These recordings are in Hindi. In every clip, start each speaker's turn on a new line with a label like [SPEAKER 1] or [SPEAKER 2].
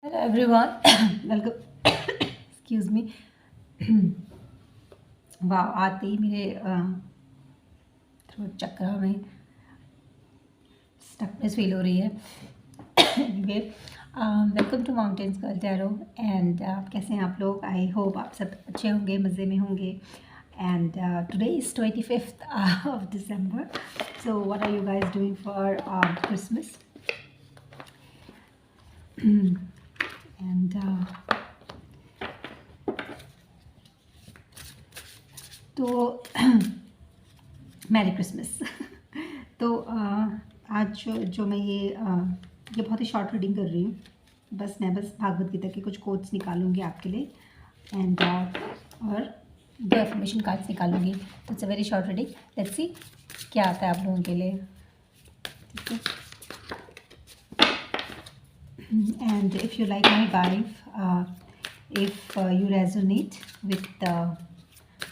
[SPEAKER 1] Hello everyone, welcome. Excuse me. वाह, आते ही मेरे थ्रोट चक्रा में स्टकनेस फील हो रही है. Anyway, welcome to mountains girl tarot. And कैसे हैं आप लोग? आई होप आप सब अच्छे होंगे, मज़े में होंगे. And today is 25th of December. So what are you guys doing for Christmas? And तो मैरी क्रिसमस. तो आज जो मैं ये बहुत ही शॉर्ट रीडिंग कर रही हूँ. मैं बस भागवत गीता के कुछ कोट्स निकालूंगी आपके लिए. एंड और 2 एफर्मेशन कार्ड्स निकालूंगी. तो it's a very short reading. Let's see क्या आता है आप लोगों के लिए. ठीक है. And if you like my vibe, if you resonate with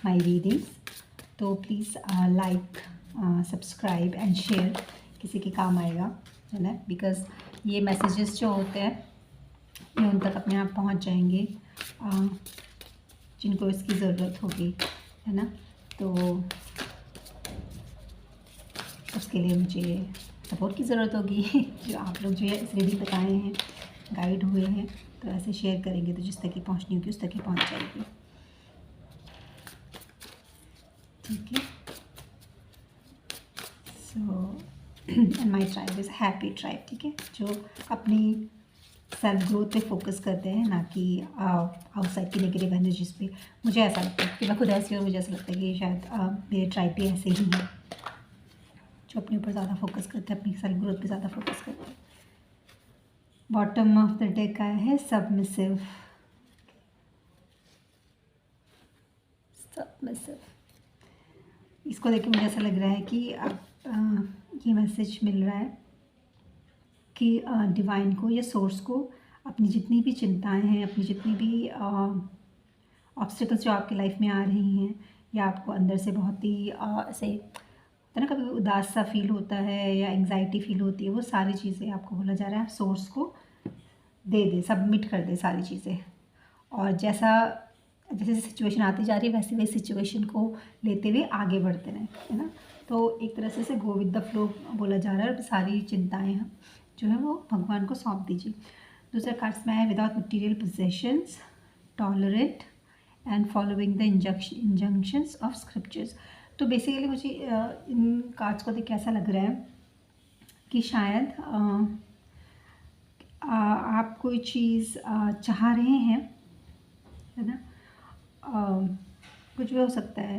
[SPEAKER 1] my readings, तो please like, subscribe and share. किसी के काम आएगा, है ना. बिकॉज़ ये मैसेजेस जो होते हैं ये उन तक अपने आप पहुंच जाएंगे जिनको इसकी ज़रूरत होगी, है ना. तो उसके लिए मुझे सपोर्ट की ज़रूरत होगी. जो आप लोग जो है इस रीडिंग तक आए हैं, गाइड हुए हैं, तो ऐसे शेयर करेंगे तो जिस तक ही पहुंचनी होगी उस तक ही पहुंच जाएगी. ठीक है. So and my tribe is happy tribe. ठीक है. जो अपनी सेल्फ ग्रोथ पे फोकस करते हैं, ना कि आउटसाइड की नेगेटिव एनर्जीज पे. मुझे ऐसा लगता है कि मैं खुद ऐसी हूँ. मुझे ऐसा लगता है कि शायद मेरे ट्राइब भी ऐसे ही हैं जो अपने ऊपर ज़्यादा फोकस करते हैं, अपनी सेल्फ ग्रोथ पे ज़्यादा फोकस करते हैं. बॉटम ऑफ द डेक आया है सबमिसिव. इसको देख के मुझे ऐसा लग रहा है कि ये मैसेज मिल रहा है कि डिवाइन को या सोर्स को अपनी जितनी भी चिंताएं हैं, अपनी जितनी भी ऑब्स्टिकल्स जो आपकी लाइफ में आ रही हैं, या आपको अंदर से बहुत ही ऐसे होता है ना, कभी उदास सा फील होता है या एंग्जाइटी फील होती है, वो सारी चीज़ें आपको बोला जा रहा है सोर्स को दे, सबमिट कर दे सारी चीज़ें. और जैसे जैसे सिचुएशन आती जा रही है वैसे वैसे सिचुएशन को लेते हुए आगे बढ़ते रहें, है ना. तो एक तरह से गो विद द फ्लो बोला जा रहा है. और सारी चिंताएं जो है वो भगवान को सौंप दीजिए. दूसरा कार्ड्स में है without material possessions, tolerant and following the injunctions of scriptures. तो बेसिकली मुझे इन कार्ड्स को देख के ऐसा लग रहा है कि शायद आप कोई चीज़ चाह रहे हैं, है ना. कुछ भी हो सकता है,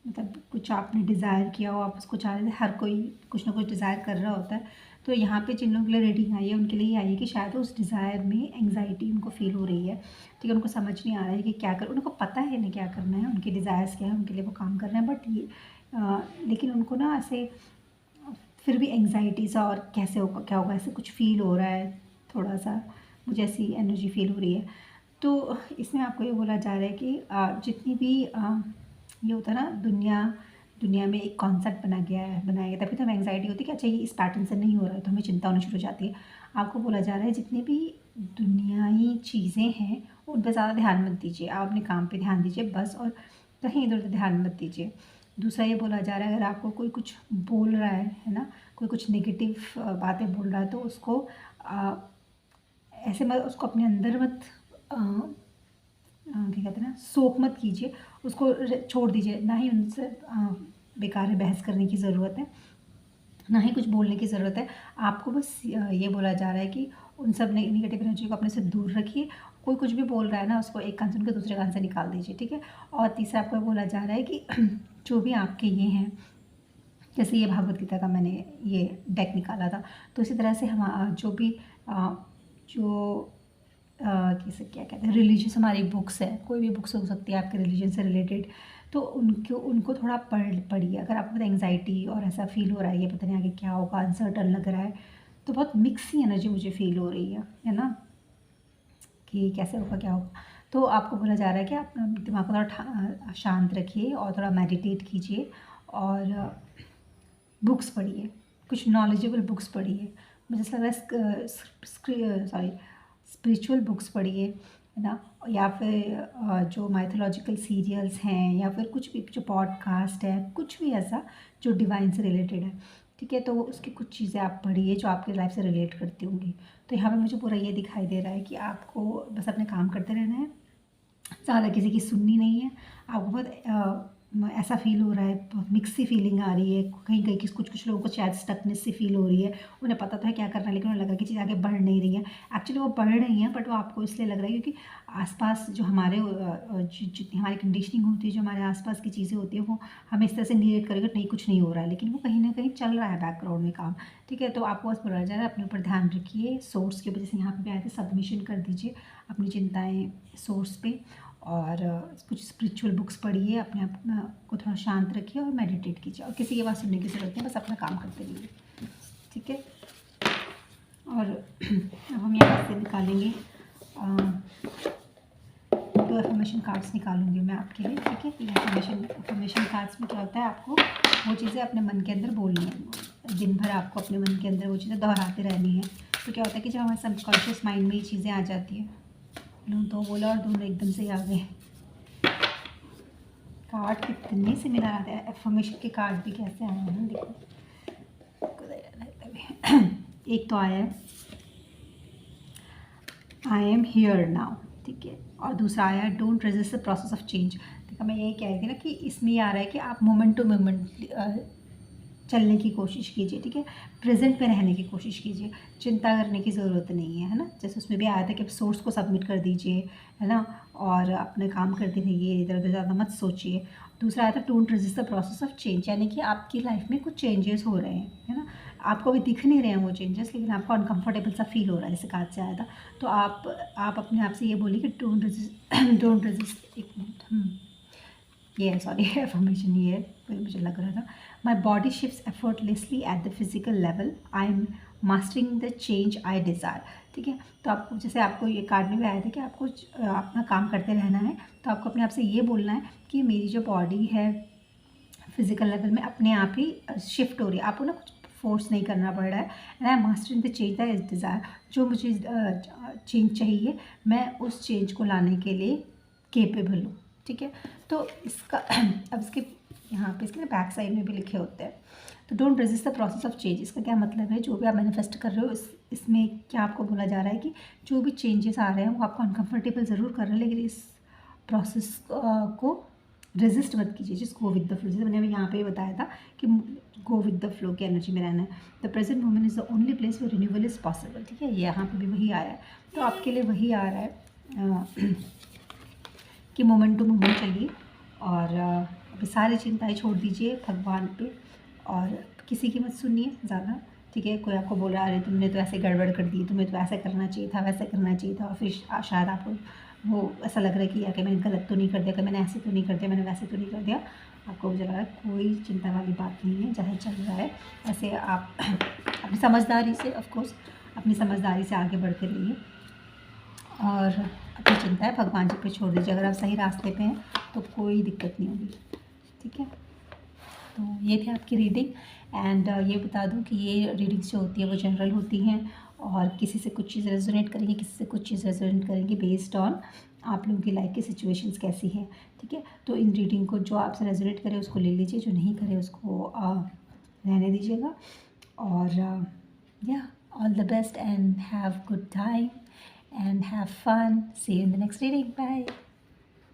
[SPEAKER 1] मतलब कुछ आपने डिज़ायर किया हो, आप उसको चाह रहे थे. हर कोई कुछ ना कुछ डिज़ायर कर रहा होता है. तो यहाँ पे जिन लोगों के लिए रीडिंग आई है उनके लिए ये आई है कि शायद उस डिज़ायर में एंग्जाइटी उनको फील हो रही है. ठीक है. उनको समझ नहीं आ रहा है कि क्या कर, उनको पता है नहीं क्या करना है, उनके डिज़ायर्स क्या है, उनके लिए वो काम कर रहे हैं. बट ये लेकिन उनको ना ऐसे फिर भी एंग्जाइटी सा, और कैसे होगा क्या होगा ऐसे कुछ फील हो रहा है. थोड़ा सा मुझे ऐसी एनर्जी फील हो रही है. तो इसमें आपको ये बोला जा रहा है कि जितनी भी ये होता है ना, दुनिया में एक कॉन्सेप्ट बनाया गया, तभी तो हमें एंग्जाइटी होती है कि अच्छा ये इस पैटर्न से नहीं हो रहा है, तो हमें चिंता होनी शुरू हो जाती है. आपको बोला जा रहा है जितनी भी दुनियाई चीज़ें हैं उन पर ज़्यादा ध्यान मत दीजिए. आप अपने काम पे ध्यान दीजिए बस, और कहीं इधर उधर ध्यान मत दीजिए. दूसरा ये बोला जा रहा है अगर आपको कोई कुछ बोल रहा है ना, कोई कुछ नेगेटिव बातें बोल रहा है, तो उसको ऐसे मत, उसको अपने अंदर मत क्या कहते हैं ना, सोख मत कीजिए. उसको छोड़ दीजिए. ना ही उनसे बेकार है बहस करने की ज़रूरत है, ना ही कुछ बोलने की ज़रूरत है. आपको बस ये बोला जा रहा है कि उन सब नेगेटिव एनर्जी को अपने से दूर रखिए. कोई कुछ भी बोल रहा है ना, उसको एक कान से उनके दूसरे कान से निकाल दीजिए. ठीक है. और तीसरा आपको बोला जा रहा है कि जो भी आपके ये हैं, जैसे ये भागवत गीता का मैंने ये डेक निकाला था, तो इसी तरह से हम जो भी जो कैसे क्या कहते हैं, रिलीजियस हमारी बुक्स है, कोई भी बुक्स हो सकती है आपके रिलीजन से रिलेटेड, तो उनको थोड़ा पढ़िए. अगर आपको एंग्जाइटी और ऐसा फील हो रहा है, ये पता नहीं आगे क्या होगा, अनसर्टन लग रहा है, तो बहुत मिक्स ही एनर्जी मुझे फील हो रही है ना, कि कैसे होगा क्या होगा. तो आपको बोला जा रहा है कि आप दिमाग को थोड़ा शांत रखिए और थोड़ा मेडिटेट कीजिए, और बुक्स पढ़िए, कुछ नॉलेजेबल बुक्स पढ़िए. मुझे ऐसा लग रहा है स्पिरिचुअल बुक्स पढ़िए, है ना, या फिर जो माइथोलॉजिकल सीरियल्स हैं, या फिर कुछ भी जो पॉडकास्ट है, कुछ भी ऐसा जो डिवाइन से रिलेटेड है, ठीक है। तो उसकी कुछ चीज़ें आप पढ़िए जो आपकी लाइफ से रिलेट करती होंगी। तो यहाँ पे मुझे पूरा ये दिखाई दे रहा है कि आपको बस अपने काम करते रहना है, ज़्यादा किसी की सुननी नहीं है। आपको बहुत ऐसा फ़ील हो रहा है, मिक्स सी फीलिंग आ रही है, कहीं कहीं किस कुछ कुछ लोगों को शायद स्टकनेस सी फील हो रही है। उन्हें पता तो है क्या करना है, लेकिन उन्हें लग रहा है कि चीज़ आगे बढ़ नहीं रही है। एक्चुअली वो बढ़ रही हैं, बट वो आपको इसलिए लग रहा है क्योंकि आसपास जो हमारे जितनी हमारी कंडीशनिंग होती है, जो हमारे आसपास की चीज़ें होती है, वो हमें इस तरह से निगेट करेगा, नहीं कुछ नहीं हो रहा है, लेकिन वो कहीं ना कहीं चल रहा है बैकग्राउंड में काम, ठीक है। तो आपको बस बोला जा रहा है अपने ऊपर ध्यान रखिए, सोर्स के वजह से यहाँ पे भी आए थे, सबमिशन कर दीजिए अपनी चिंताएँ सोर्स पे, और कुछ स्पिरिचुअल बुक्स पढ़िए, अपने आप को थोड़ा शांत रखिए और मेडिटेट कीजिए, और किसी की बात सुनने की ज़रूरत नहीं, बस अपना काम करते रहिए, ठीक है। और अब हम यहाँ से निकालेंगे 2 एफर्मेशन कार्ड्स निकालूंगी मैं आपके लिए, ठीक है। ये एफर्मेशन कार्ड्स में क्या होता है, आपको वो चीज़ें अपने मन के अंदर बोलनी है, दिन भर आपको अपने मन के अंदर वो चीज़ें दोहराते रहनी है। तो क्या होता है कि जब हमारे सबकॉन्शियस माइंड में ये चीज़ें आ जाती हैं, दो बोला और दोनों एकदम से आ गए। कार्ड कितने से मिला रहा है, एफर्मेशन के कार्ड भी कैसे आए हैं देखो। एक तो आया है आई एम हियर नाउ, ठीक है, और दूसरा आया है don't resist the process of change. देखो मैं यही कह रही थी ना कि इसमें ये आ रहा है कि आप मोमेंट टू मोमेंट चलने की कोशिश कीजिए, ठीक है, प्रेजेंट में रहने की कोशिश कीजिए, चिंता करने की ज़रूरत नहीं है, है ना। जैसे उसमें भी आया था कि सोर्स को सबमिट कर दीजिए, है ना, और अपने काम करते रहिए, इधर उधर ज़्यादा मत सोचिए। दूसरा आया था don't resist the process of change, यानी कि आपकी लाइफ में कुछ चेंजेस हो रहे हैं, है ना, आपको अभी दिख नहीं रहे हैं वो चेंजेस, लेकिन आपको अनकंफर्टेबल सा फील हो रहा है, जैसे कार्ड से आया था। तो आप अपने आप से ये बोलिए कि डोंट रेजिस्ट डोंट रेजिस्ट, एक मिनट, ये सॉरी एफर्मेशन ये मुझे लग रहा था, my body shifts effortlessly at the physical level, I am mastering the change I desire, ठीक है। तो आपको जैसे आपको ये कार्ड में भी आया था कि आपको अपना काम करते रहना है, तो आपको अपने आप से ये बोलना है कि मेरी जो बॉडी है फिजिकल लेवल में अपने आप ही शिफ्ट हो रही है, आपको ना कुछ फोर्स नहीं करना पड़ रहा है, and I am mastering the change the desire, जो मुझे चेंज चाहिए मैं उस चेंज को लाने के लिए केपेबल हूँ, ठीक है। तो इसका अब इसके यहाँ पे इसके बैक साइड में भी लिखे होते हैं, तो don't resist the process of change, इसका क्या मतलब है, जो भी आप मैनिफेस्ट कर रहे हो इसमें क्या आपको बोला जा रहा है कि जो भी चेंजेस आ रहे हैं वो आपको अनकंफर्टेबल ज़रूर कर रहे हैं, लेकिन इस प्रोसेस को रेजिस्ट मत कीजिए, जिस गो विद द फ्लो, जैसे मैंने यहाँ पे बताया था कि गो विद द फ्लो की एनर्जी में रहना है। The present moment is the only place where renewal is possible, ठीक है, यहाँ पे भी वही आया है। तो आपके लिए वही आ रहा है कि मोमेंट टू मोमेंट चलिए, और अभी सारी चिंताएं छोड़ दीजिए भगवान पे, और किसी की मत सुनिए ज़्यादा, ठीक है। कोई आपको बोल रहा है अरे तुमने तो ऐसे गड़बड़ कर दी, तुम्हें तो ऐसा करना चाहिए था, वैसा करना चाहिए था, और फिर शायद आपको वो ऐसा लग रहा है कि यार कि मैंने गलत तो नहीं कर दिया, कि मैंने ऐसे तो नहीं कर दिया, मैंने वैसे तो नहीं कर दिया। आपको मुझे लग रहा है कोई चिंता वाली बात नहीं है, जैसे चल रहा है ऐसे आप अपनी समझदारी से, ऑफकोर्स अपनी समझदारी से आगे बढ़ते रहिए, और अपनी चिंताएं भगवान जी पे छोड़ दीजिए। अगर आप सही रास्ते पे हैं तो कोई दिक्कत नहीं होगी, ठीक है। तो ये थी आपकी रीडिंग, एंड ये बता दूं कि ये रीडिंग्स जो होती है वो जनरल होती हैं, और किसी से कुछ चीज़ रेजोनेट करेंगी, किसी से कुछ चीज़ रेजोनेट करेंगी बेस्ड ऑन आप लोगों की लाइफ की सिचुएशंस कैसी हैं, ठीक है। तो इन रीडिंग को जो आपसे रेजोनेट करे उसको ले लीजिए, जो नहीं करे उसको रहने दीजिएगा, और या all the best and have good time and have fun. See you in the next reading. Bye.